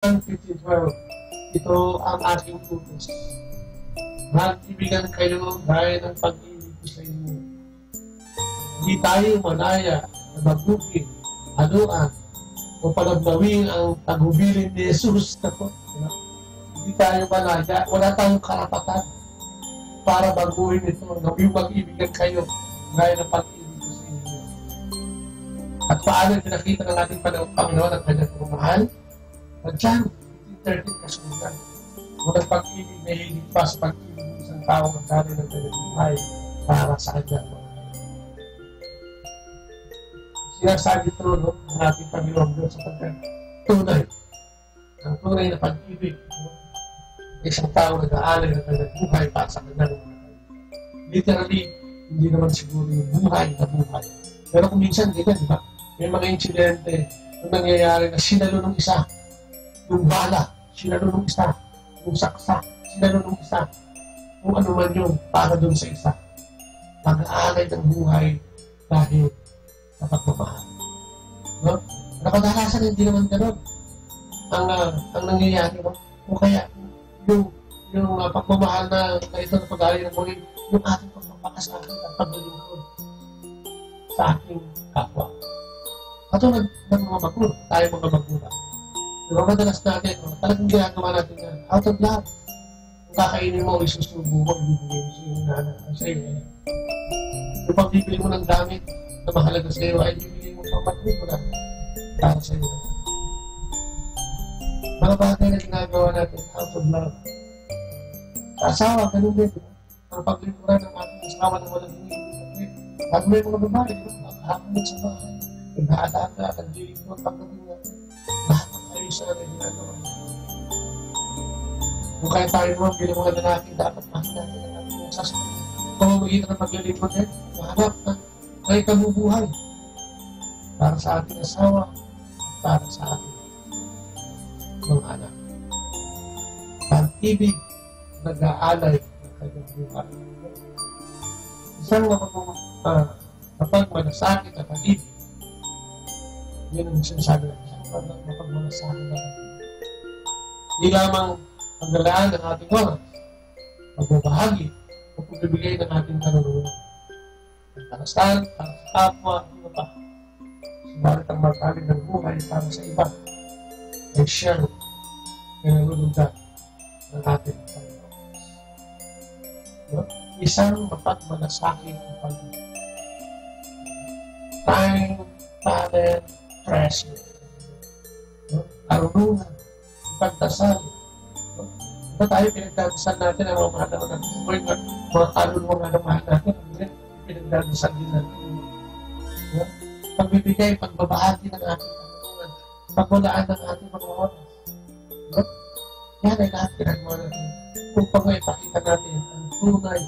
15:12. Ito ang aking utos. Magtibigan kayo gaya ng pag-ibig ko sa inyo. Hindi tayo manaya na magbukid, anuan, o palagbawin ang tagubilin ni Jesus. Hindi tayo manaya, wala tayong karapatan para baguhin ito. Yung mag-ibigan kayo gaya ng pag-ibig ko sa inyo. At paano pinakita ng ating Panginoon ang kanyang pagmamahal? Diyan, 13 kasundan. Walang pag-ibig na hiligpas, pag-ibig ng isang tao ang dami ng pinagbuhay para sa kanya. Sinasabi ito ng ating Panginoon doon sa tunay. Ang tunay na pag-ibig. Isang tao nag-aalay ng pinagbuhay para sa kanya. Literally, hindi naman siguro yung buhay na buhay. Pero kung minsan, di ba? May mga insidente na nangyayari na sinalo ng isa. Yung bala, sinalo ng isa. Yung saksa, sinalo ng isa. Kung ano man yun, para dun sa isa. Pag-aalay ng buhay dahil sa pagmamahal. No? Nakadalasan, hindi naman gano'n ang nangyayari. No? O kaya, yung pagmamahal na ito na pag-aalay ng buhay, yung ating pagmamakasakin at paglilingkod sa ating kapwa. Katulad ng mga magulang, tayo mga magulang. Diba madalas natin, talagang ginagawa natin yan. Out of love. Kung kakainin mo, isusubo mo, ibibigay mo sa iyong nana, sa iyo. Yung pagbibili mo ng gamit na mahalaga sa iyo, ay bibigay mo pang mo na para sa iyo. Mga bagay na ginagawa natin, out of love. Sa asawa, ganun din. Ang paglikuran ng ating asawa na walang hindi. At may mga babae, maghahamon sa bahay. Naghaadaan at dilig mo, pagdating natin. Lahat ng ayos na ginagawa. Kung kaya tayo naman bilang mga lalaki, dapat mahal natin ang ating sasabihin. Kung magitan ng paglilipod din, mahanap na may kabubuhay para sa ating asawa at para sa ating mga anak. Pag-ibig, nag-aalay ng kanyang buhay. Isang kapag malasakit at pag-ibig, yun ang sinasabi natin. Mapagmalasakit na natin. Hindi lamang paglalaan ng ating oras, pagbabahagi, o pagbibigay ng ating karunungan. Ang karasal, para sa kapwa, ano pa. Subalit ang magkali ng buhay para sa iba ay share na nalulundan ng ating Panginoon. No? Isang mapagmalasakit ang pag-ibig. Time, talent, treasure. No? Karunungan, pagdasal. No? Ito tayo pinagdadasal natin ang mga mahal natin. Mga kaluluwa nga ng mahal natin. Pinagdadasal din natin. No? Pagbibigay, pagbabahagi ng ating karunungan. Pagwalaan ng ating mga oras. No? Yan ay lahat pinagawa natin. Kung pag-ipakita natin ang tunay